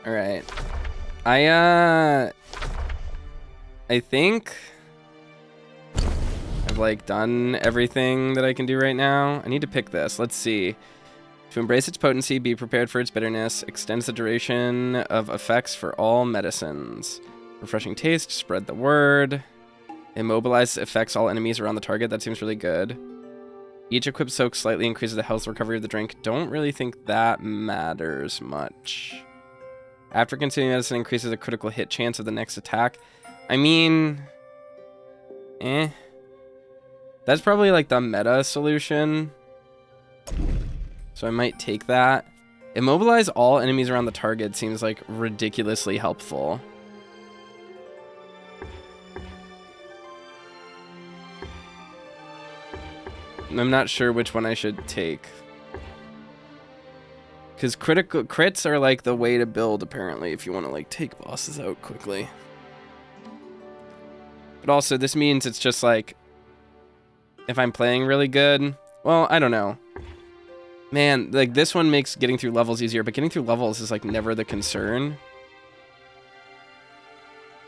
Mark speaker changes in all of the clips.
Speaker 1: All right. I think I've like done everything that I can do right now. I need to pick this. Let's see. To embrace its potency, be prepared for its bitterness, extends the duration of effects for all medicines. Refreshing taste, spread the word. Immobilize affects all enemies around the target. That seems really good. Each equipped soak slightly increases the health recovery of the drink. Don't really think that matters much. After consuming medicine, increases the critical hit chance of the next attack. I mean, that's probably like the meta solution. So I might take that. Immobilize all enemies around the target seems like ridiculously helpful. I'm not sure which one I should take. Because crits are like the way to build, apparently, if you want to like take bosses out quickly. But also, this means it's just like, if I'm playing really good, well, I don't know. Man, like this one makes getting through levels easier, but getting through levels is like never the concern.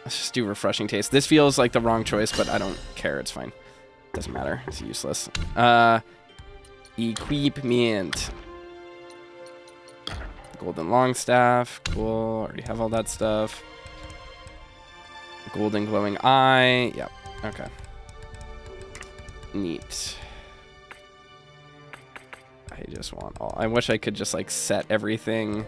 Speaker 1: Let's just do refreshing taste. This feels like the wrong choice, but I don't care. It's fine. Doesn't matter. It's useless. Equipment. Golden Longstaff. Cool. Already have all that stuff. Golden Glowing Eye. Yep. Okay. Neat. I just want all... I wish I could just, like, set everything.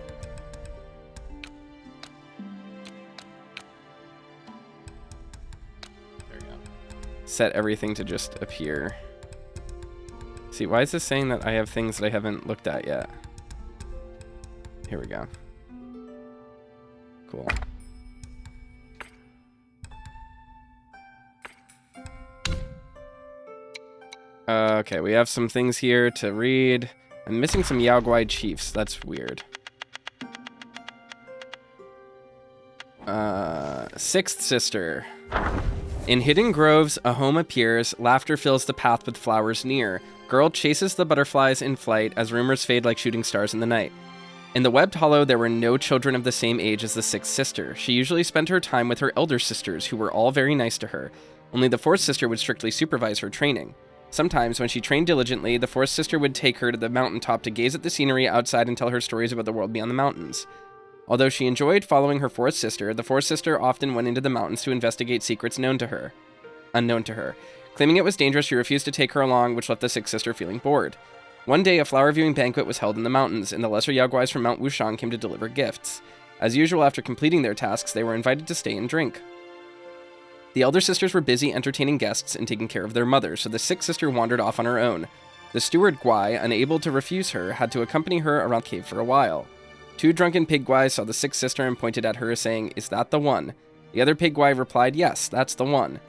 Speaker 1: There we go. Set everything to just appear. See, why is this saying that I have things that I haven't looked at yet? Here we go. Cool. Okay, we have some things here to read. I'm missing some Yao Guai chiefs. That's weird. Sixth sister. In hidden groves, a home appears. Laughter fills the path with flowers near. Girl chases the butterflies in flight as rumors fade like shooting stars in the night. In the webbed hollow, there were no children of the same age as the sixth sister. She usually spent her time with her elder sisters, who were all very nice to her. Only the fourth sister would strictly supervise her training. Sometimes, when she trained diligently, the fourth sister would take her to the mountaintop to gaze at the scenery outside and tell her stories about the world beyond the mountains. Although she enjoyed following her fourth sister, the fourth sister often went into the mountains to investigate secrets unknown to her. Claiming it was dangerous, she refused to take her along, which left the sixth sister feeling bored. One day, a flower viewing banquet was held in the mountains, and the lesser Yao Guais from Mount Wushang came to deliver gifts. As usual, after completing their tasks, they were invited to stay and drink. The elder sisters were busy entertaining guests and taking care of their mother, so the sixth sister wandered off on her own. The steward Guai, unable to refuse her, had to accompany her around the cave for a while. Two drunken pig Guais saw the sixth sister and pointed at her, saying, "Is that the one?" The other pig Guai replied, "Yes, that's the one."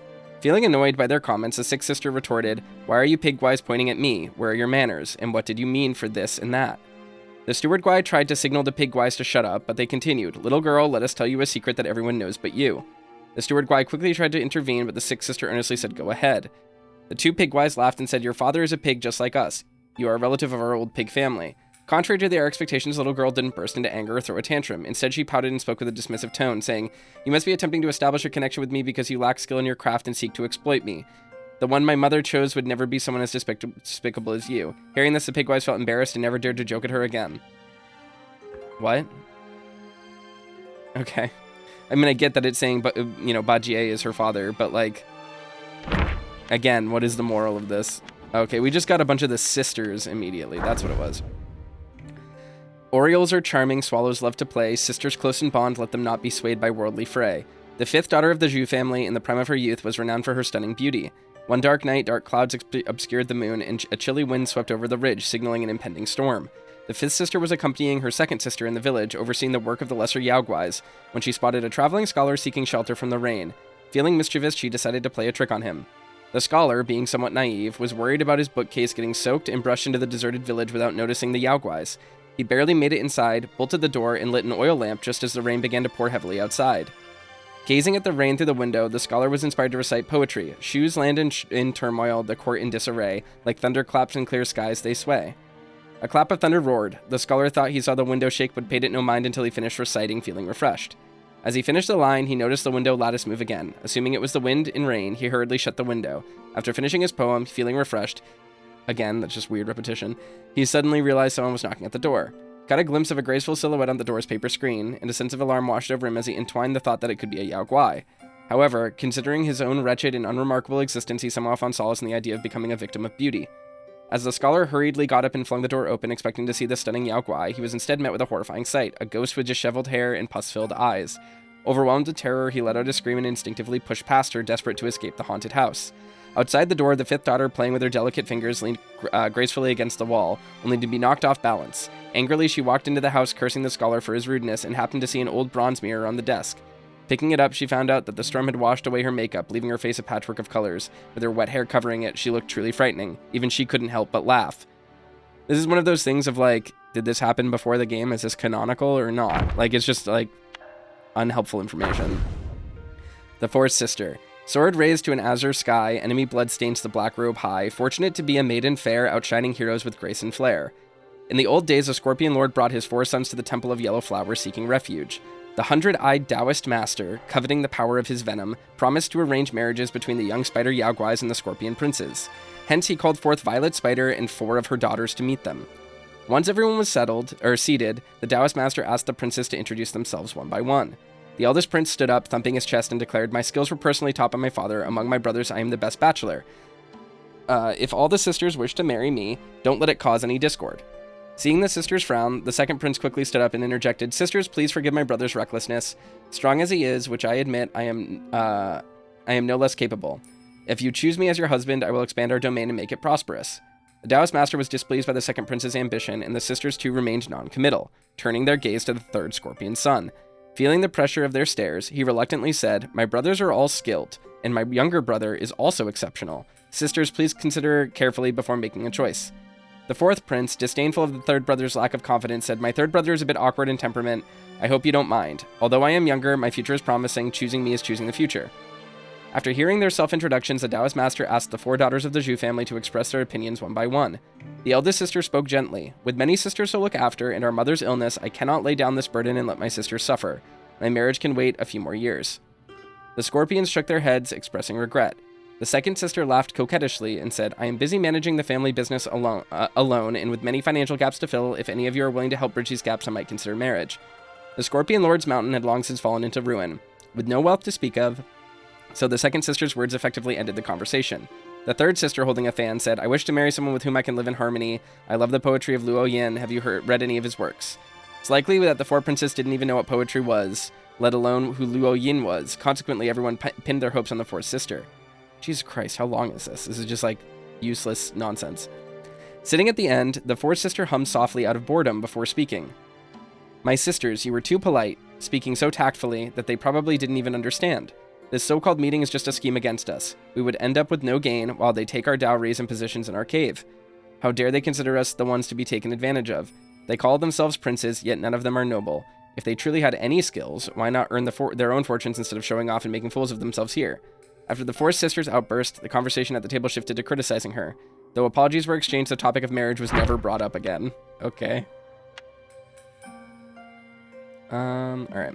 Speaker 1: Feeling annoyed by their comments, the sixth sister retorted, "Why are you pig Guais pointing at me? Where are your manners? And what did you mean for this and that?" The steward Guai tried to signal the pig Guais to shut up, but they continued, "Little girl, let us tell you a secret that everyone knows but you." The steward Guai quickly tried to intervene, but the sixth sister earnestly said, "Go ahead." The two pig Guais laughed and said, "Your father is a pig just like us. You are a relative of our old pig family." Contrary to their expectations, the little girl didn't burst into anger or throw a tantrum. Instead, she pouted and spoke with a dismissive tone, saying, "You must be attempting to establish a connection with me because you lack skill in your craft and seek to exploit me. The one my mother chose would never be someone as despicable as you." Hearing this, the pig Guais felt embarrassed and never dared to joke at her again. What? Okay. I mean, I get that it's saying, but you know, Bajie is her father, but like, again, what is the moral of this? Okay, we just got a bunch of the sisters immediately. That's what it was. Orioles are charming, swallows love to play, sisters close in bond, let them not be swayed by worldly fray. The fifth daughter of the Zhu family, in the prime of her youth, was renowned for her stunning beauty. One dark night, dark clouds obscured the moon, and a chilly wind swept over the ridge, signaling an impending storm. The fifth sister was accompanying her second sister in the village, overseeing the work of the lesser Yao Guais, when she spotted a traveling scholar seeking shelter from the rain. Feeling mischievous, she decided to play a trick on him. The scholar, being somewhat naive, was worried about his bookcase getting soaked and brushed into the deserted village without noticing the Yao Guais. He barely made it inside, bolted the door, and lit an oil lamp just as the rain began to pour heavily outside. Gazing at the rain through the window, the scholar was inspired to recite poetry. Shoes land in turmoil, the court in disarray. Like thunderclaps in clear skies they sway. A clap of thunder roared. The scholar thought he saw the window shake but paid it no mind until he finished reciting, feeling refreshed. As he finished the line, he noticed the window lattice move again. Assuming it was the wind in rain, he hurriedly shut the window. After finishing his poem, feeling refreshed, again, that's just weird repetition, he suddenly realized someone was knocking at the door. Got a glimpse of a graceful silhouette on the door's paper screen, and a sense of alarm washed over him as he entwined the thought that it could be a Yao Guai. However, considering his own wretched and unremarkable existence, he somehow found solace in the idea of becoming a victim of beauty. As the scholar hurriedly got up and flung the door open, expecting to see the stunning Yao Guai, he was instead met with a horrifying sight, a ghost with disheveled hair and pus-filled eyes. Overwhelmed with terror, he let out a scream and instinctively pushed past her, desperate to escape the haunted house. Outside the door, the fifth daughter, playing with her delicate fingers, leaned gracefully against the wall, only to be knocked off balance. Angrily, she walked into the house, cursing the scholar for his rudeness, and happened to see an old bronze mirror on the desk. Picking it up, she found out that the storm had washed away her makeup, leaving her face a patchwork of colors. With her wet hair covering it, she looked truly frightening. Even she couldn't help but laugh. This is one of those things of like, did this happen before the game? Is this canonical or not? Like, it's just like unhelpful information. The fourth sister. Sword raised to an azure sky, enemy blood stains the black robe high, fortunate to be a maiden fair, outshining heroes with grace and flair. In the old days, a scorpion lord brought his 4 sons to the temple of yellow flowers seeking refuge. The 100-eyed Taoist master, coveting the power of his venom, promised to arrange marriages between the young spider Yao Guais and the scorpion princes. Hence, he called forth Violet Spider and 4 of her daughters to meet them. Once everyone was seated, the Taoist master asked the princes to introduce themselves one by one. The eldest prince stood up, thumping his chest, and declared, "My skills were personally taught by my father. Among my brothers, I am the best bachelor. If all the sisters wish to marry me, don't let it cause any discord." Seeing the sisters frown, the second prince quickly stood up and interjected, "Sisters, please forgive my brother's recklessness. Strong as he is, which I admit I am no less capable. If you choose me as your husband, I will expand our domain and make it prosperous." The Taoist master was displeased by the second prince's ambition, and the sisters too remained non-committal, turning their gaze to the third scorpion son. Feeling the pressure of their stares, he reluctantly said, "My brothers are all skilled, and my younger brother is also exceptional. Sisters, please consider carefully before making a choice." The fourth prince, disdainful of the third brother's lack of confidence, said, "My third brother is a bit awkward in temperament. I hope you don't mind. Although I am younger, my future is promising. Choosing me is choosing the future." After hearing their self-introductions, the Taoist master asked the 4 daughters of the Zhu family to express their opinions one by one. The eldest sister spoke gently. "With many sisters to look after and our mother's illness, I cannot lay down this burden and let my sisters suffer. My marriage can wait a few more years." The scorpions shook their heads, expressing regret. The second sister laughed coquettishly and said, "I am busy managing the family business alone, and with many financial gaps to fill. If any of you are willing to help bridge these gaps, I might consider marriage." The Scorpion Lord's mountain had long since fallen into ruin, with no wealth to speak of, so the second sister's words effectively ended the conversation. The third sister, holding a fan, said, "I wish to marry someone with whom I can live in harmony. I love the poetry of Luo Yin. Have you read any of his works?" It's likely that the 4 princes didn't even know what poetry was, let alone who Luo Yin was. Consequently, everyone pinned their hopes on the 4th sister. Jesus Christ, how long is this? This is just like useless nonsense. Sitting at the end, the 4th sister hummed softly out of boredom before speaking. "My sisters, you were too polite, speaking so tactfully that they probably didn't even understand. This so-called meeting is just a scheme against us. We would end up with no gain while they take our dowries and positions in our cave. How dare they consider us the ones to be taken advantage of? They call themselves princes, yet none of them are noble. If they truly had any skills, why not earn their own fortunes instead of showing off and making fools of themselves here?" After the 4th sister's outburst, the conversation at the table shifted to criticizing her. Though apologies were exchanged, the topic of marriage was never brought up again. Okay. Alright.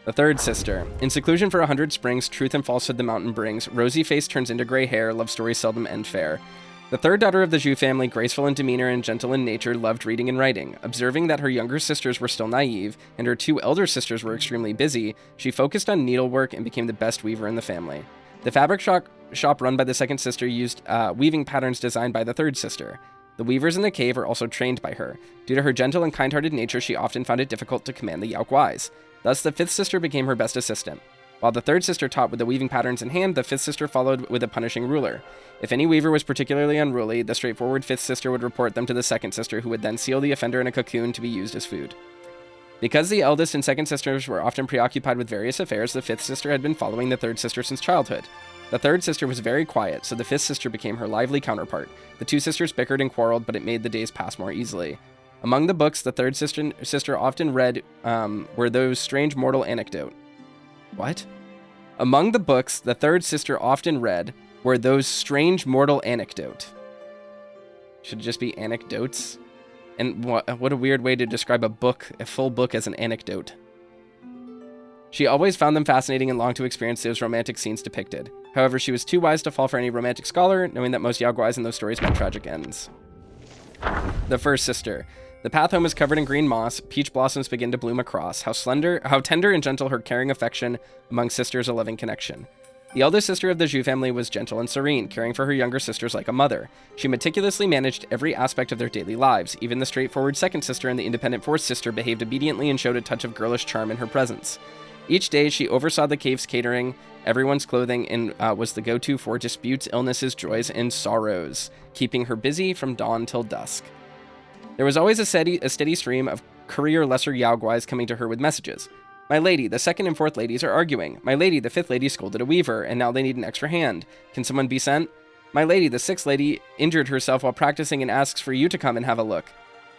Speaker 1: The 3rd sister. In seclusion for 100 springs, truth and falsehood the mountain brings. Rosy face turns into gray hair, love stories seldom end fair. The 3rd daughter of the Zhu family, graceful in demeanor and gentle in nature, loved reading and writing. Observing that her younger sisters were still naive, and her 2 elder sisters were extremely busy, she focused on needlework and became the best weaver in the family. The fabric shop run by the 2nd sister used weaving patterns designed by the 3rd sister. The weavers in the cave were also trained by her. Due to her gentle and kind-hearted nature, she often found it difficult to command the Yao Guais. Thus, the 5th sister became her best assistant. While the 3rd sister taught with the weaving patterns in hand, the 5th sister followed with a punishing ruler. If any weaver was particularly unruly, the straightforward 5th sister would report them to the 2nd sister, who would then seal the offender in a cocoon to be used as food. Because the eldest and 2nd sisters were often preoccupied with various affairs, the 5th sister had been following the 3rd sister since childhood. The 3rd sister was very quiet, so the 5th sister became her lively counterpart. The 2 sisters bickered and quarreled, but it made the days pass more easily. Among the books the 3rd sister often read were those strange mortal anecdote. What? Among the books the 3rd sister often read were those strange mortal anecdote. Should it just be anecdotes? And what a weird way to describe a full book as an anecdote. She always found them fascinating and longed to experience those romantic scenes depicted. However, she was too wise to fall for any romantic scholar, knowing that most Yaoguais in those stories meant tragic ends. The first sister. The path home is covered in green moss. Peach blossoms begin to bloom across. How tender and gentle her caring affection among sisters, a loving connection. The eldest sister of the Zhu family was gentle and serene, caring for her younger sisters like a mother. She meticulously managed every aspect of their daily lives. Even the straightforward second sister and the independent fourth sister behaved obediently and showed a touch of girlish charm in her presence. Each day, she oversaw the cave's catering, everyone's clothing, and was the go-to for disputes, illnesses, joys, and sorrows, keeping her busy from dawn till dusk. There was always a steady stream of courier lesser Yaoguais coming to her with messages. My lady, the second and fourth ladies are arguing. My lady, the fifth lady scolded a weaver, and now they need an extra hand. Can someone be sent? My lady, the sixth lady injured herself while practicing and asks for you to come and have a look.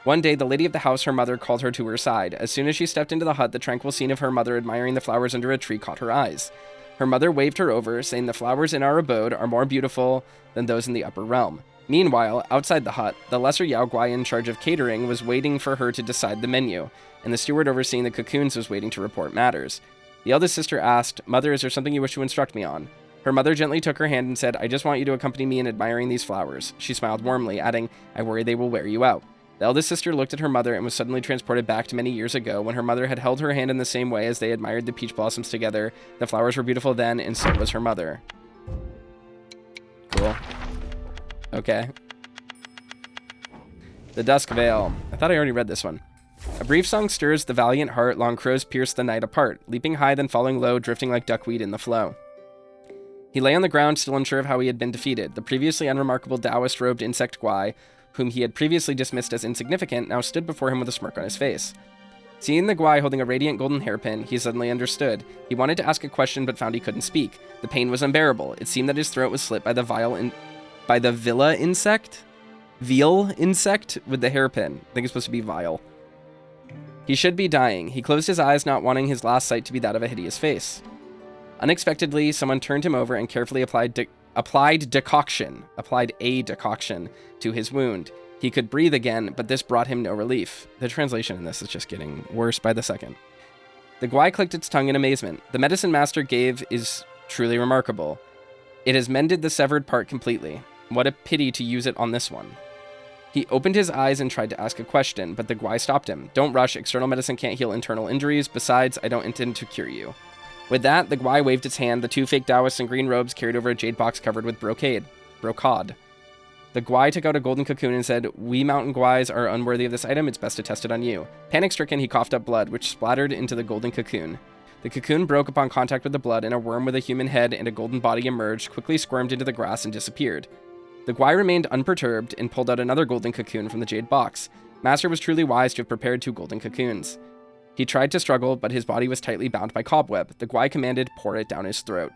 Speaker 1: One day, the lady of the house, her mother, called her to her side. As soon as she stepped into the hut, the tranquil scene of her mother admiring the flowers under a tree caught her eyes. Her mother waved her over, saying the flowers in our abode are more beautiful than those in the upper realm. Meanwhile, outside the hut, the lesser Yaoguai in charge of catering was waiting for her to decide the menu, and the steward overseeing the cocoons was waiting to report matters. The eldest sister asked, Mother, is there something you wish to instruct me on? Her mother gently took her hand and said, I just want you to accompany me in admiring these flowers. She smiled warmly, adding, I worry they will wear you out. The eldest sister looked at her mother and was suddenly transported back to many years ago when her mother had held her hand in the same way as they admired the peach blossoms together. The flowers were beautiful then, and so was her mother. Cool. Okay. The Dusk Veil. I thought I already read this one. A brief song stirs the valiant heart, long crows pierce the night apart, leaping high then falling low, drifting like duckweed in the flow. He lay on the ground, still unsure of how he had been defeated. The previously unremarkable Taoist-robed insect Guai, whom he had previously dismissed as insignificant, now stood before him with a smirk on his face. Seeing the Guai holding a radiant golden hairpin, he suddenly understood. He wanted to ask a question, but found he couldn't speak. The pain was unbearable. It seemed that his throat was slit by the Vila insect? Veal insect with the hairpin. I think it's supposed to be vile. He should be dying. He closed his eyes, not wanting his last sight to be that of a hideous face. Unexpectedly, someone turned him over and carefully applied a decoction to his wound. He could breathe again, but this brought him no relief. The translation in this is just getting worse by the second. The Guai clicked its tongue in amazement. The medicine master gave is truly remarkable. It has mended the severed part completely. What a pity to use it on this one. He opened his eyes and tried to ask a question, but the Guai stopped him. Don't rush, external medicine can't heal internal injuries. Besides, I don't intend to cure you. With that, the Guai waved its hand. The two fake Taoists in green robes carried over a jade box covered with brocade. The Guai took out a golden cocoon and said, We mountain Guais are unworthy of this item. It's best to test it on you. Panic-stricken, he coughed up blood, which splattered into the golden cocoon. The cocoon broke upon contact with the blood, and a worm with a human head and a golden body emerged, quickly squirmed into the grass and disappeared. The Guai remained unperturbed and pulled out another golden cocoon from the jade box. Master was truly wise to have prepared 2 golden cocoons. He tried to struggle, but his body was tightly bound by cobweb. The Guai commanded, pour it down his throat.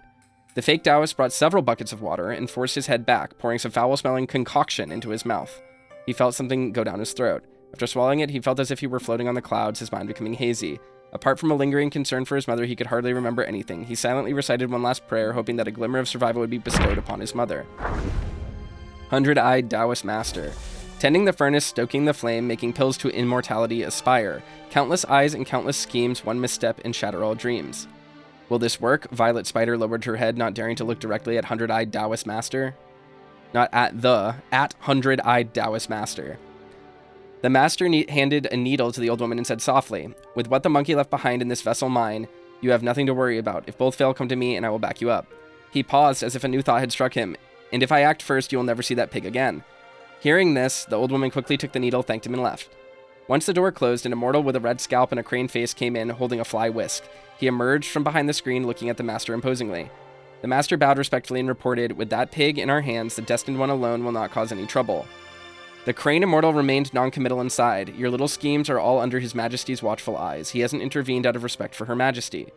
Speaker 1: The fake Taoist brought several buckets of water and forced his head back, pouring some foul-smelling concoction into his mouth. He felt something go down his throat. After swallowing it, he felt as if he were floating on the clouds, his mind becoming hazy. Apart from a lingering concern for his mother, he could hardly remember anything. He silently recited one last prayer, hoping that a glimmer of survival would be bestowed upon his mother. 100-eyed Taoist master. Tending the furnace, stoking the flame, making pills to immortality aspire. Countless eyes and countless schemes, one misstep and shatter all dreams. Will this work? Violet Spider lowered her head, not daring to look directly at 100-eyed Taoist master. Not at 100-eyed Taoist master. The master handed a needle to the old woman and said softly, With what the monkey left behind in this vessel mine, you have nothing to worry about. If both fail, come to me and I will back you up. He paused as if a new thought had struck him. And if I act first, you will never see that pig again. Hearing this, the old woman quickly took the needle, thanked him, and left. Once the door closed, an immortal with a red scalp and a crane face came in, holding a fly whisk. He emerged from behind the screen, looking at the master imposingly. The master bowed respectfully and reported, With that pig in our hands, the destined one alone will not cause any trouble. The crane immortal remained non-committal inside. Your little schemes are all under his majesty's watchful eyes. He hasn't intervened out of respect for her majesty.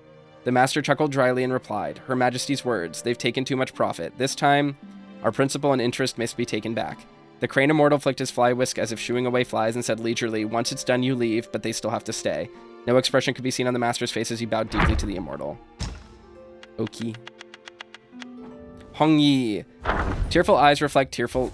Speaker 1: The master chuckled dryly and replied, Her majesty's words, they've taken too much profit. This time, our principal and interest must be taken back. The crane immortal flicked his fly whisk as if shooing away flies and said leisurely, Once it's done, you leave, but they still have to stay. No expression could be seen on the master's face as he bowed deeply to the immortal. Oki. Hong Yi. Tearful eyes reflect tearful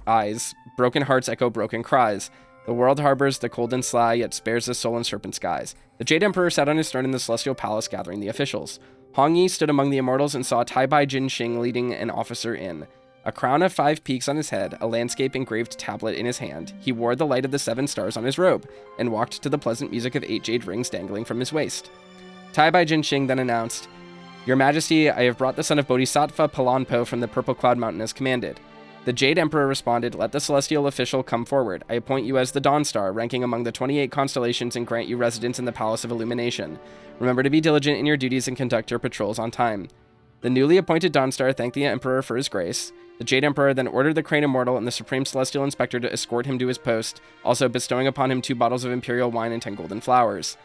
Speaker 1: eyes. Broken hearts echo broken cries. The world harbors the cold and sly, yet spares the soul in serpent skies. The Jade Emperor sat on his throne in the celestial palace, gathering the officials. Hong Yi stood among the immortals and saw Tai Bai Jin Xing leading an officer in. A crown of 5 peaks on his head, a landscape engraved tablet in his hand, he wore the light of the 7 stars on his robe, and walked to the pleasant music of 8 jade rings dangling from his waist. Tai Bai Jin Xing then announced, "Your Majesty, I have brought the son of Bodhisattva Palanpo from the Purple Cloud Mountain as commanded." The Jade Emperor responded, "Let the celestial official come forward. I appoint you as the Dawn Star, ranking among the 28 constellations, and grant you residence in the Palace of Illumination. Remember to be diligent in your duties and conduct your patrols on time." The newly appointed Dawn Star thanked the Emperor for his grace. The Jade Emperor then ordered the Crane Immortal and the Supreme Celestial Inspector to escort him to his post, also bestowing upon him 2 bottles of Imperial wine and 10 golden flowers.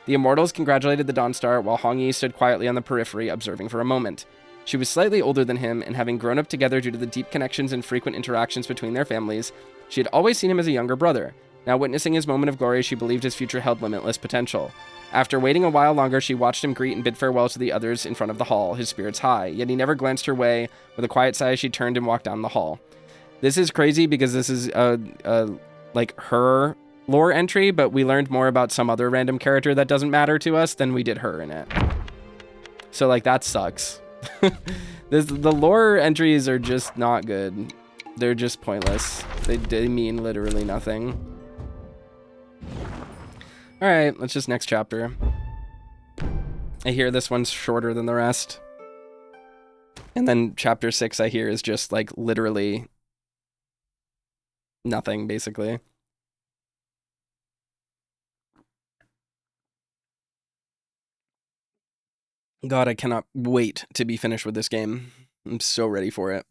Speaker 1: The Immortals congratulated the Dawn Star, while Hong Yi stood quietly on the periphery, observing for a moment. She was slightly older than him, and having grown up together due to the deep connections and frequent interactions between their families, she had always seen him as a younger brother. Now witnessing his moment of glory, she believed his future held limitless potential. After waiting a while longer, she watched him greet and bid farewell to the others in front of the hall, his spirits high, yet he never glanced her way. With a quiet sigh, she turned and walked down the hall. This is crazy because this is like her lore entry, but we learned more about some other random character that doesn't matter to us than we did her in it. So like that sucks. The lore entries are just not good. They're just pointless. They mean literally nothing. All right, let's just next chapter. I hear this one's shorter than the rest. And then chapter 6 I hear is just like literally nothing, basically. God, I cannot wait to be finished with this game. I'm so ready for it.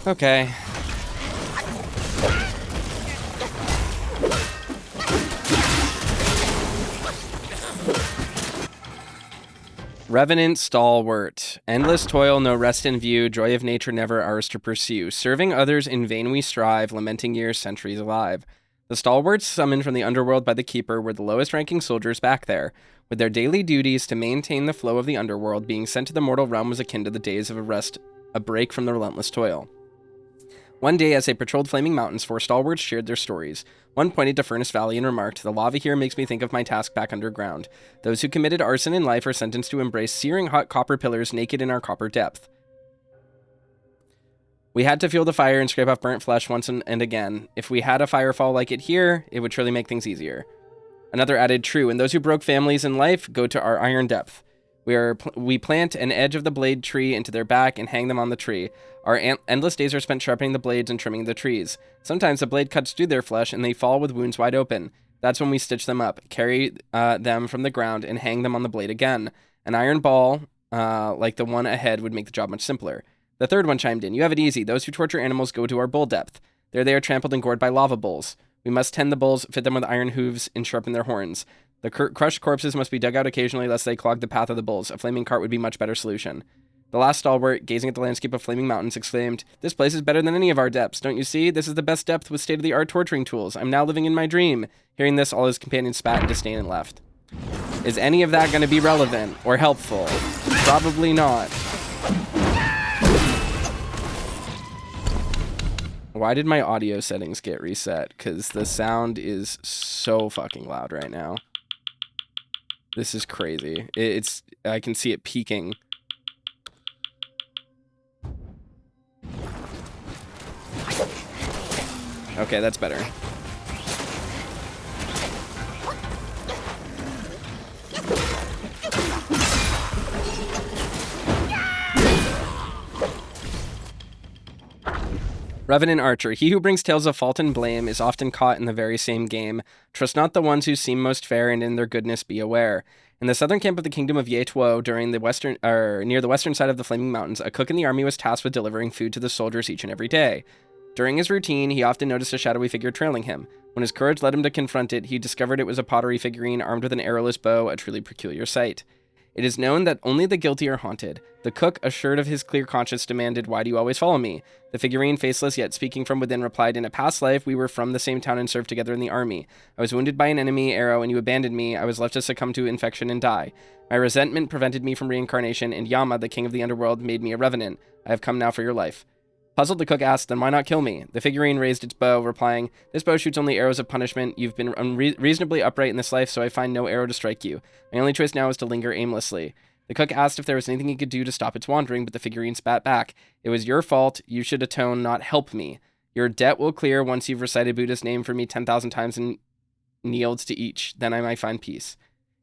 Speaker 1: Okay. Revenant Stalwart. Endless toil, no rest in view, joy of nature never ours to pursue. Serving others in vain we strive, lamenting years, centuries alive. The stalwarts summoned from the underworld by the Keeper were the lowest-ranking soldiers back there, with their daily duties to maintain the flow of the underworld. Being sent to the mortal realm was akin to the days of a rest, a break from the relentless toil. One day, as they patrolled Flaming Mountains, 4 stalwarts shared their stories. One pointed to Furnace Valley and remarked, "The lava here makes me think of my task back underground. Those who committed arson in life are sentenced to embrace searing hot copper pillars naked in our copper depth. We had to fuel the fire and scrape off burnt flesh once and again. If we had a firefall like it here, it would surely make things easier." Another added, "True, and those who broke families in life go to our iron depth. We plant an edge of the blade tree into their back and hang them on the tree. Our endless days are spent sharpening the blades and trimming the trees. Sometimes the blade cuts through their flesh and they fall with wounds wide open. That's when we stitch them up, carry them from the ground, and hang them on the blade again. An iron ball, like the one ahead, would make the job much simpler." The third one chimed in, "You have it easy. Those who torture animals go to our bull depth. There they are trampled and gored by lava bulls. We must tend the bulls, fit them with iron hooves, and sharpen their horns. The crushed corpses must be dug out occasionally lest they clog the path of the bulls. A flaming cart would be a much better solution." The last stalwart, gazing at the landscape of Flaming Mountains, exclaimed, "This place is better than any of our depths. Don't you see? This is the best depth with state-of-the-art torturing tools. I'm now living in my dream." Hearing this, all his companions spat in disdain and left. Is any of that going to be relevant or helpful? Probably not. Why did my audio settings get reset? Because the sound is so fucking loud right now. This is crazy. I can see it peaking. Okay, that's better. Revenant Archer. He who brings tales of fault and blame is often caught in the very same game. Trust not the ones who seem most fair, and in their goodness be aware. In the southern camp of the kingdom of Yetuo, near the western side of the Flaming Mountains, a cook in the army was tasked with delivering food to the soldiers each and every day. During his routine, he often noticed a shadowy figure trailing him. When his courage led him to confront it, he discovered it was a pottery figurine armed with an arrowless bow, a truly peculiar sight. It is known that only the guilty are haunted. The cook, assured of his clear conscience, demanded, "Why do you always follow me?" The figurine, faceless yet speaking from within, replied, "In a past life, we were from the same town and served together in the army. I was wounded by an enemy arrow, and you abandoned me. I was left to succumb to infection and die. My resentment prevented me from reincarnation, and Yama, the king of the underworld, made me a revenant. I have come now for your life." Puzzled, the cook asked, "Then why not kill me?" The figurine raised its bow, replying, "This bow shoots only arrows of punishment. You've been unreasonably upright in this life, so I find no arrow to strike you. My only choice now is to linger aimlessly." The cook asked if there was anything he could do to stop its wandering, but the figurine spat back, "It was your fault. You should atone, not help me. Your debt will clear once you've recited Buddha's name for me 10,000 times and kneeled to each. Then I might find peace."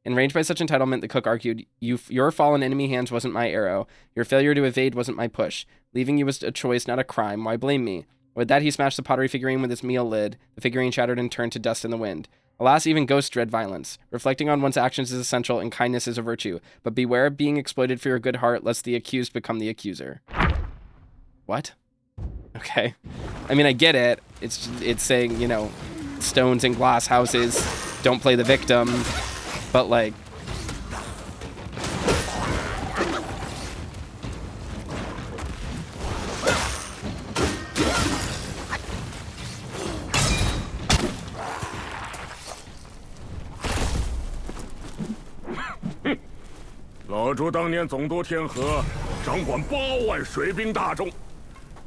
Speaker 1: Enraged by such entitlement, the cook argued, Your fall in enemy hands wasn't my arrow. Your failure to evade wasn't my push. Leaving you was a choice, not a crime. Why blame me?" With that, he smashed the pottery figurine with its meal lid. The figurine shattered and turned to dust in the wind. Alas, even ghosts dread violence. Reflecting on one's actions is essential, and kindness is a virtue. But beware of being exploited for your good heart, lest the accused become the accuser. What? Okay. I mean, I get it. It's saying, you know, stones and glass houses, don't play the victim. But, like...
Speaker 2: 老朱当年总督天河，掌管8万水兵大众，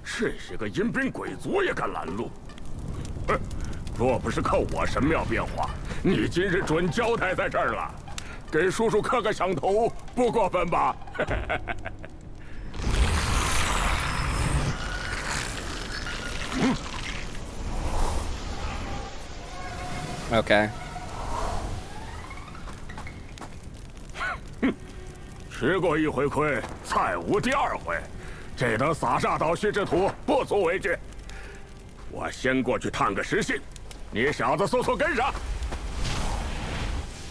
Speaker 2: 这些个阴兵鬼卒也敢拦路？哼！若不是靠我神庙变化，你今日准交代在这儿了。给叔叔磕个响头，不过分吧
Speaker 1: ？Okay.
Speaker 2: 吃过一回亏，再无第二回。这等撒煞倒虚之徒，不足为惧。我先过去探个实信，你小子速速跟上。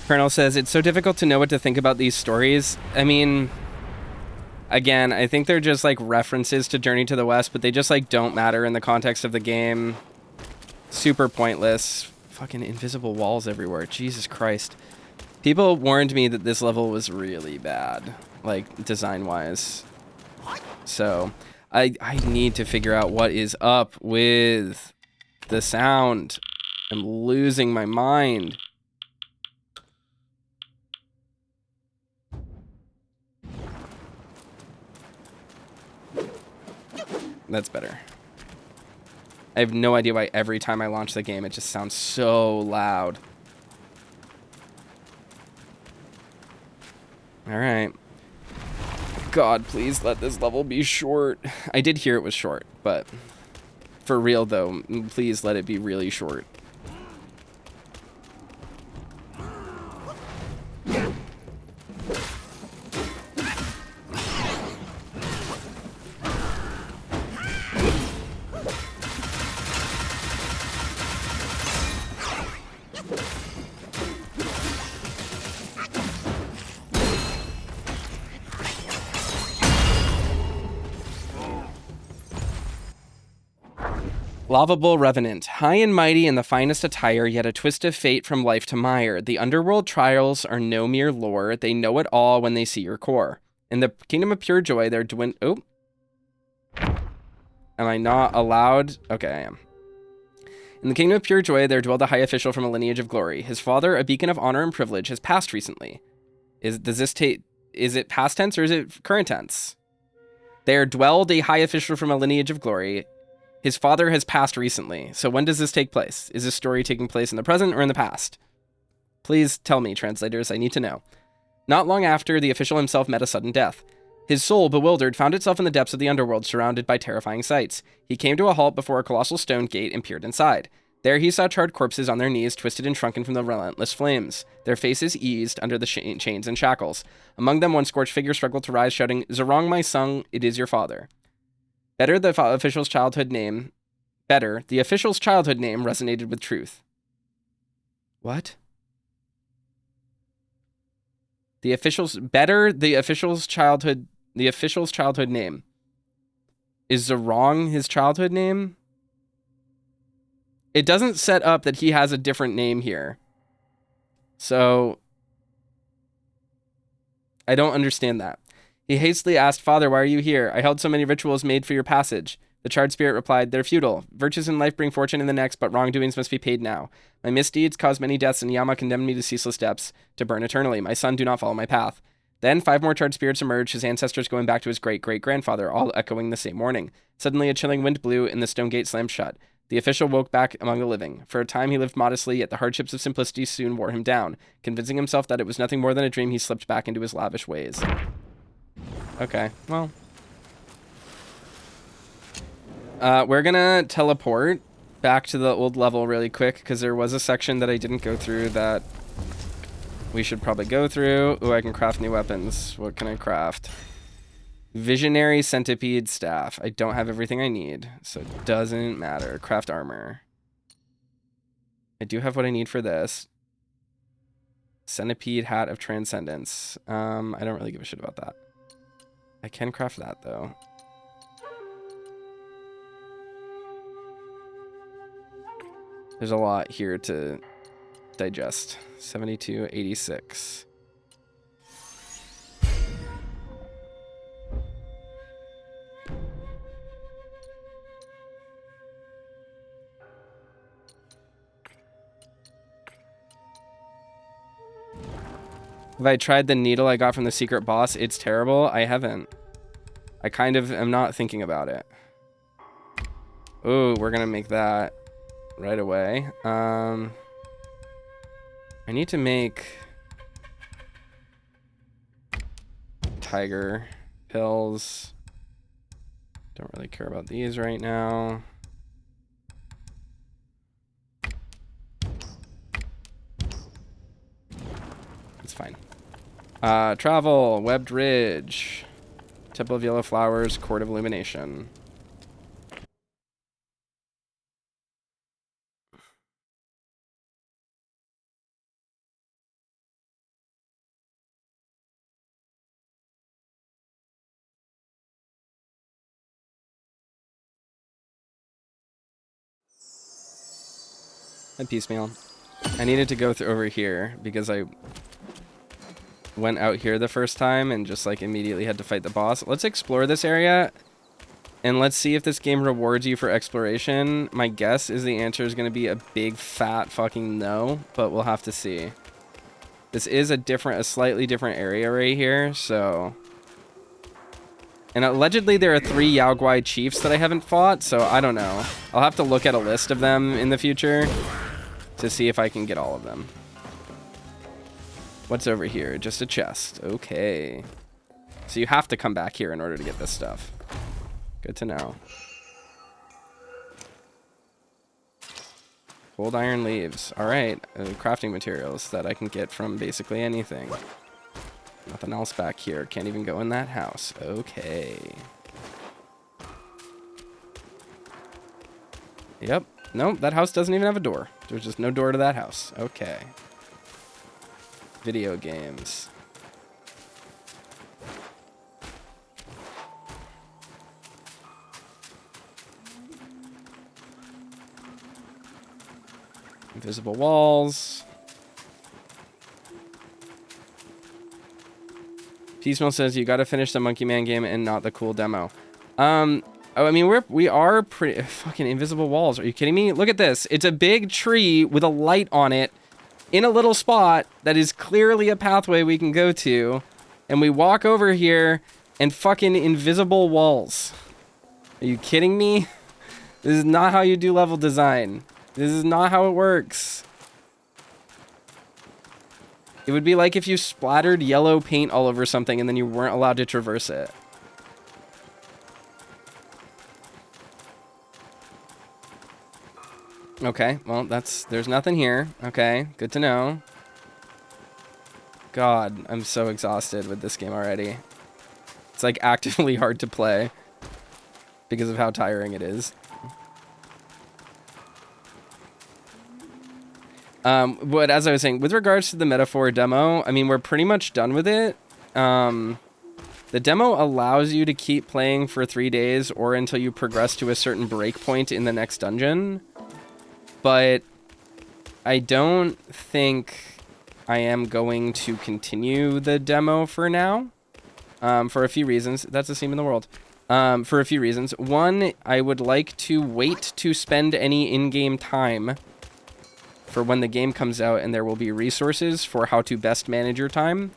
Speaker 1: Colonel says, "It's so difficult to know what to think about these stories." I mean, again, I think they're just like references to Journey to the West, but they just like don't matter in the context of the game. Super pointless. Fucking invisible walls everywhere. Jesus Christ. People warned me that this level was really bad, like design-wise. So I need to figure out what is up with the sound. I'm losing my mind. That's better. I have no idea why every time I launch the game, it just sounds so loud. All right. God, please let this level be short. I did hear it was short, but for real though, please let it be really short. Lovable Revenant. High and mighty in the finest attire, yet a twist of fate from life to mire. The underworld trials are no mere lore. They know it all when they see your core. In the kingdom of pure joy, there Oh. Am I not allowed? Okay, I am. In the kingdom of pure joy, there dwelled a high official from a lineage of glory. His father, a beacon of honor and privilege, has passed recently. Is it past tense or is it current tense? There dwelled a high official from a lineage of glory. His father has passed recently. So when does this take place? Is this story taking place in the present or in the past? Please tell me, translators. I need to know. Not long after, the official himself met a sudden death. His soul, bewildered, found itself in the depths of the underworld, surrounded by terrifying sights. He came to a halt before a colossal stone gate and peered inside. There he saw charred corpses on their knees, twisted and shrunken from the relentless flames. Their faces eased under the chains and shackles. Among them, one scorched figure struggled to rise, shouting, "Zerong, my son, it is your father." Better, the official's childhood name resonated with truth. What? The official's childhood name. Is Zerong his childhood name? It doesn't set up that he has a different name here. So I don't understand that. He hastily asked, "Father, why are you here? I held so many rituals made for your passage." The charred spirit replied, "They're futile. Virtues in life bring fortune in the next, but wrongdoings must be paid now. My misdeeds caused many deaths, and Yama condemned me to ceaseless depths, to burn eternally. My son, do not follow my path." Then 5 more charred spirits emerged, his ancestors going back to his great-great-grandfather, all echoing the same warning. Suddenly, a chilling wind blew, and the stone gate slammed shut. The official woke back among the living. For a time, he lived modestly, yet the hardships of simplicity soon wore him down. Convincing himself that it was nothing more than a dream, he slipped back into his lavish ways. Okay, well. We're gonna teleport back to the old level really quick, because there was a section that I didn't go through that we should probably go through. Ooh, I can craft new weapons. What can I craft? Visionary centipede staff. I don't have everything I need, so it doesn't matter. Craft armor. I do have what I need for this. Centipede hat of transcendence. I don't really give a shit about that. I can craft that though. There's a lot here to digest. 7286. Have I tried the needle I got from the secret boss? It's terrible. I haven't. I kind of am not thinking about it. Ooh, we're gonna make that right away. I need to make tiger pills. Don't really care about these right now. It's fine. Travel, webbed ridge, temple of yellow flowers, court of illumination. And piecemeal. I needed to go through over here because I went out here the first time and just like immediately had to fight the boss. Let's explore this area and let's see if this game rewards you for exploration. My guess is the answer is going to be a big fat fucking no, but we'll have to see. This is a slightly different area right here, so. And allegedly there are 3 Yao Guai chiefs that I haven't fought, so I don't know. I'll have to look at a list of them in the future to see if I can get all of them. What's over here? Just a chest. Okay. So you have to come back here in order to get this stuff. Good to know. Cold iron leaves. Alright. Crafting materials that I can get from basically anything. Nothing else back here. Can't even go in that house. Okay. Yep. Nope, that house doesn't even have a door. There's just no door to that house. Okay. Video games. Invisible walls. Piecemeal says you gotta finish the Monkey Man game and not the cool demo. I mean, we are pretty fucking invisible walls. Are you kidding me? Look at this. It's a big tree with a light on it in a little spot that is clearly a pathway we can go to. And we walk over here and fucking invisible walls. Are you kidding me? This is not how you do level design. This is not how it works. It would be like if you splattered yellow paint all over something and then you weren't allowed to traverse it. Okay, well, there's nothing here. Okay, good to know. God, I'm so exhausted with this game already. It's like actively hard to play because of how tiring it is. But as I was saying, with regards to the metaphor demo, I mean, we're pretty much done with it. The demo allows you to keep playing for 3 days or until you progress to a certain breakpoint in the next dungeon. But I don't think I am going to continue the demo for now. For a few reasons. That's a theme in the world. For a few reasons. One, I would like to wait to spend any in-game time for when the game comes out and there will be resources for how to best manage your time.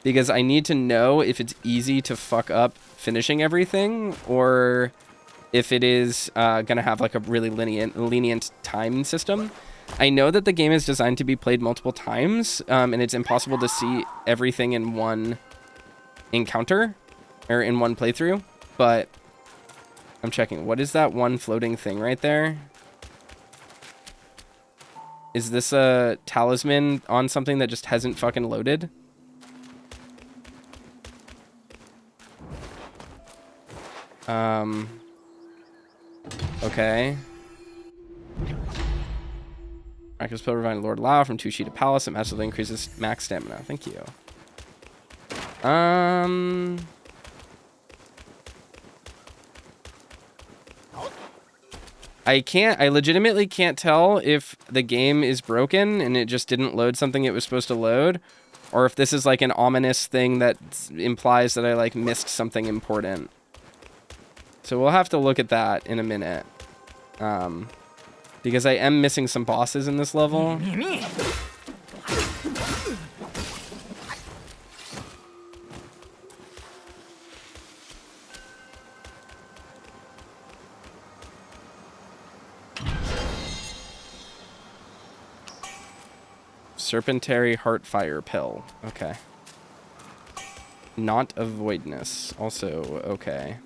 Speaker 1: Because I need to know if it's easy to fuck up finishing everything or if it is going to have like a really lenient time system. I know that the game is designed to be played multiple times, and it's impossible to see everything in one encounter or in one playthrough, but I'm checking. What is that one floating thing right there? Is this a talisman on something that just hasn't fucking loaded? Okay. Miraculous Pill Reviving Lord Lao from 2 Sheet of Palace. It massively increases max stamina. Thank you. I legitimately can't tell if the game is broken and it just didn't load something it was supposed to load, or if this is like an ominous thing that implies that I like missed something important. So we'll have to look at that in a minute. Because I am missing some bosses in this level. Serpentary Heartfire Pill. Okay. Not of Voidness. Also, okay.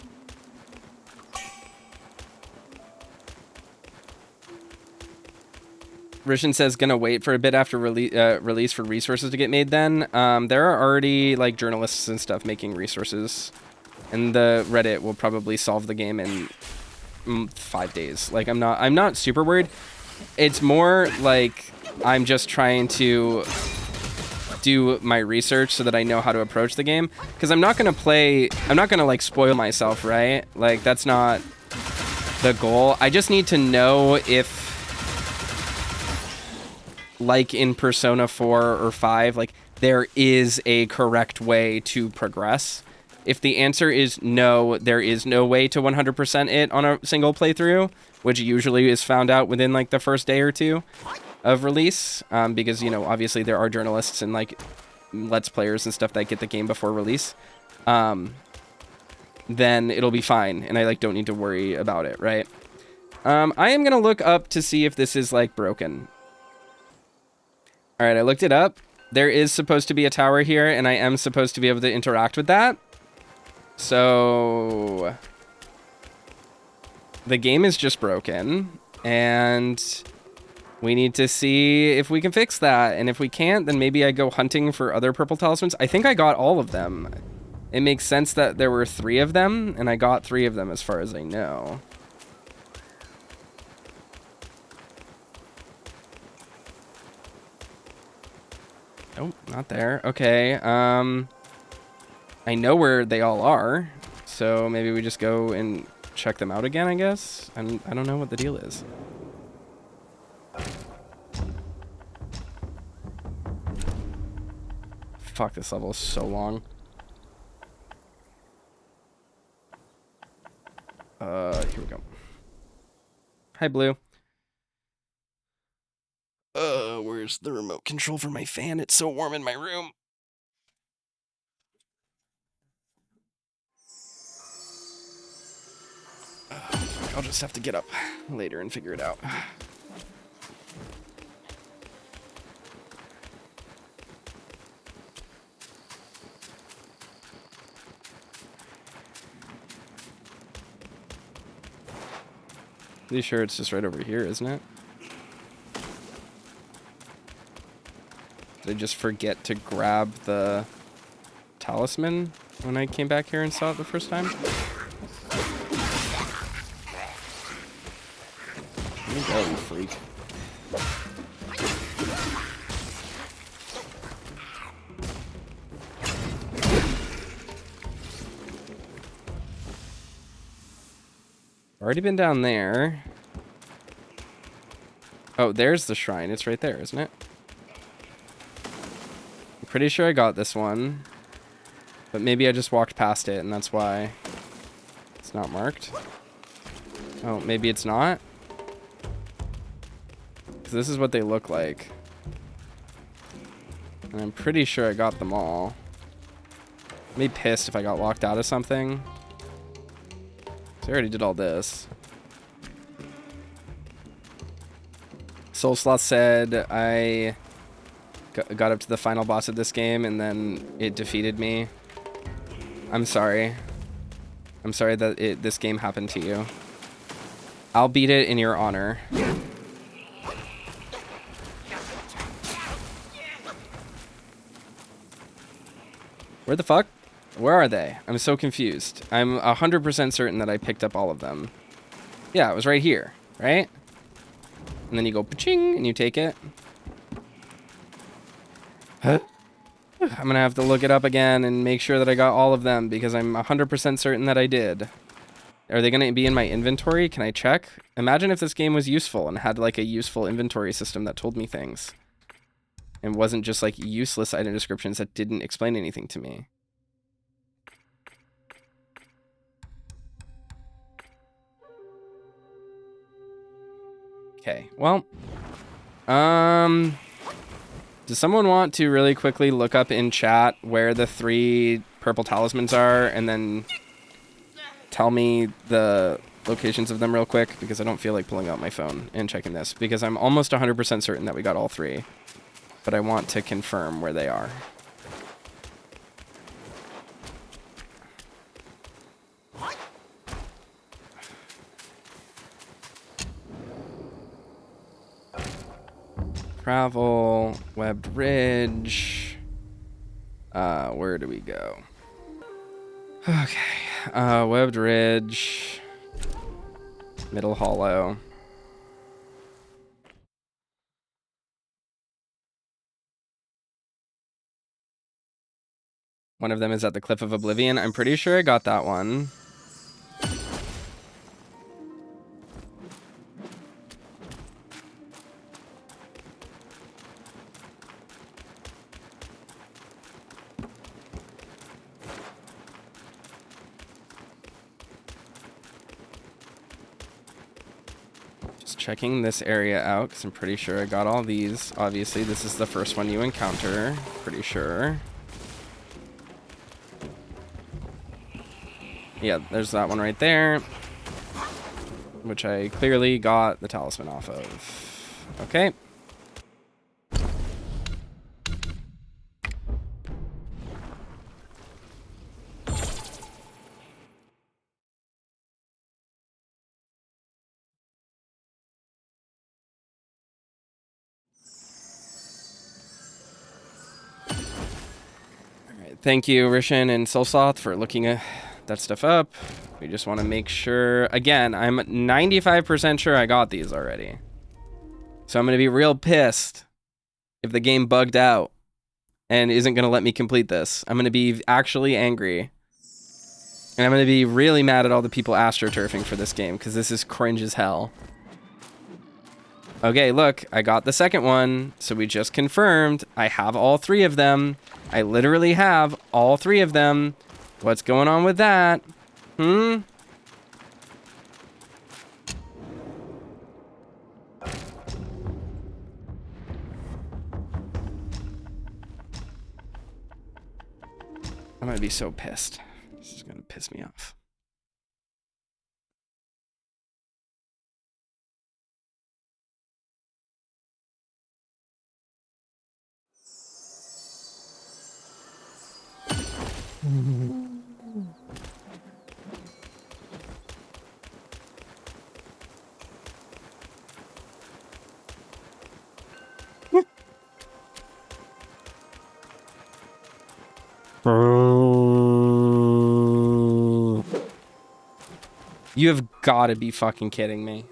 Speaker 1: Rishan says gonna wait for a bit after release for resources to get made then. There are already like journalists and stuff making resources. And the Reddit will probably solve the game in 5 days. Like I'm not super worried. It's more like I'm just trying to do my research so that I know how to approach the game. Because I'm not gonna like spoil myself, right? Like that's not the goal. I just need to know if, like in Persona 4 or 5, like there is a correct way to progress. If the answer is no, there is no way to 100% it on a single playthrough, which usually is found out within like the first day or two of release, because, you know, obviously there are journalists and like Let's Players and stuff that get the game before release, then it'll be fine, and I like don't need to worry about it, right? I am gonna look up to see if this is like broken. All right, I looked it up. There is supposed to be a tower here, and I am supposed to be able to interact with that. So the game is just broken, and we need to see if we can fix that. And if we can't, then maybe I go hunting for other purple talismans. I think I got all of them. It makes sense that there were 3 of them, and I got 3 of them as far as I know. Oh, not there. Okay. I know where they all are, so maybe we just go and check them out again, I guess. I don't know what the deal is. Fuck, this level is so long. Here we go. Hi, Blue. Where's the remote control for my fan? It's so warm in my room. I'll just have to get up later and figure it out. Pretty sure it's just right over here, isn't it? Did I just forget to grab the talisman when I came back here and saw it the first time? There you go, you freak. Already been down there. Oh, there's the shrine. It's right there, isn't it? I'm pretty sure I got this one. But maybe I just walked past it and that's why it's not marked. Oh, maybe it's not? Because this is what they look like. And I'm pretty sure I got them all. I'd be pissed if I got locked out of something. So I already did all this. Soulslike said I got up to the final boss of this game and then it defeated me. I'm sorry. I'm sorry that this game happened to you. I'll beat it in your honor. Where the fuck? Where are they? I'm so confused. I'm 100% certain that I picked up all of them. Yeah, it was right here, right? And then you go pa-ching and you take it. Huh? I'm gonna have to look it up again and make sure that I got all of them because I'm 100% certain that I did. Are they gonna be in my inventory? Can I check? Imagine if this game was useful and had like a useful inventory system that told me things. And wasn't just like useless item descriptions that didn't explain anything to me. Okay, well, does someone want to really quickly look up in chat where the 3 purple talismans are and then tell me the locations of them real quick? Because I don't feel like pulling out my phone and checking this because I'm almost 100% certain that we got all 3, but I want to confirm where they are. Travel, webbed ridge. Where do we go? Okay, webbed ridge, middle hollow. One of them is at the Cliff of Oblivion. I'm pretty sure I got that one. Checking this area out because I'm pretty sure I got all these. Obviously, this is the first one you encounter. Pretty sure. Yeah, there's that one right there, which I clearly got the talisman off of. Okay. Thank you, Rishan and Soulslike, for looking at that stuff up. We just want to make sure. Again, I'm 95% sure I got these already. So I'm going to be real pissed if the game bugged out and isn't going to let me complete this. I'm going to be actually angry. And I'm going to be really mad at all the people astroturfing for this game because this is cringe as hell. Okay, look, I got the second one. So we just confirmed I have all 3 of them. I literally have all 3 of them. What's going on with that? I'm gonna be so pissed. This is gonna piss me off. You have got to be fucking kidding me.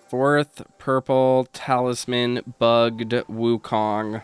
Speaker 1: Fourth purple talisman bugged Wukong.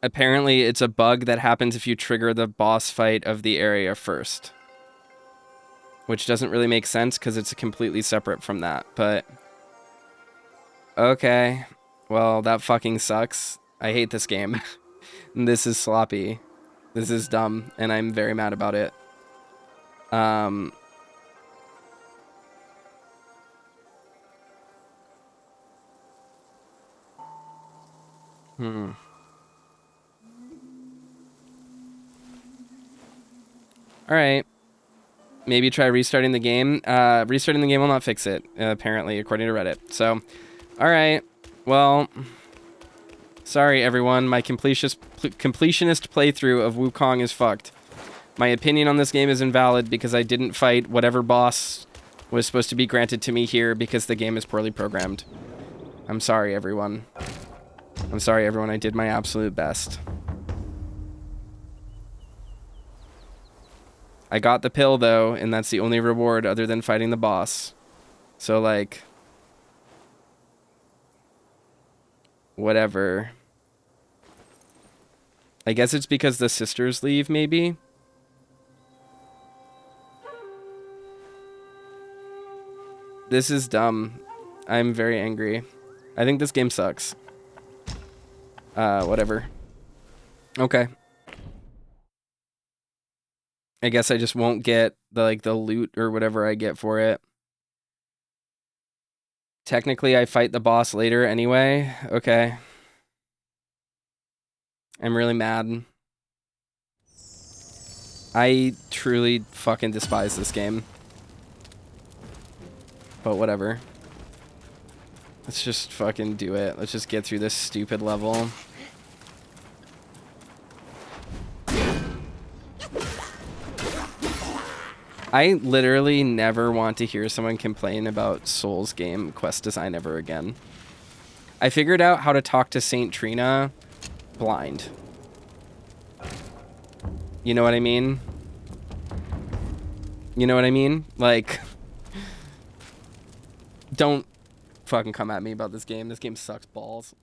Speaker 1: Apparently, it's a bug that happens if you trigger the boss fight of the area first. Which doesn't really make sense because it's completely separate from that, but... Okay. Well, that fucking sucks. I hate this game. This is sloppy. This is dumb, and I'm very mad about it. Alright. Maybe try restarting the game. Restarting the game will not fix it, apparently, according to Reddit. So, alright. Well, sorry, everyone. My completionist playthrough of Wukong is fucked. My opinion on this game is invalid because I didn't fight whatever boss was supposed to be granted to me here because the game is poorly programmed. I'm sorry, everyone. I'm sorry, everyone. I did my absolute best. I got the pill, though, and that's the only reward other than fighting the boss. So, like... whatever. I guess it's because the sisters leave, maybe? This is dumb. I'm very angry. I think this game sucks. Whatever. Okay. I guess I just won't get the loot or whatever I get for it. Technically, I fight the boss later anyway. Okay. I'm really mad. I truly fucking despise this game. But whatever. Let's just fucking do it. Let's just get through this stupid level. I literally never want to hear someone complain about Souls game quest design ever again. I figured out how to talk to Saint Trina blind. You know what I mean? You know what I mean? Like, don't fucking come at me about this game. This game sucks balls.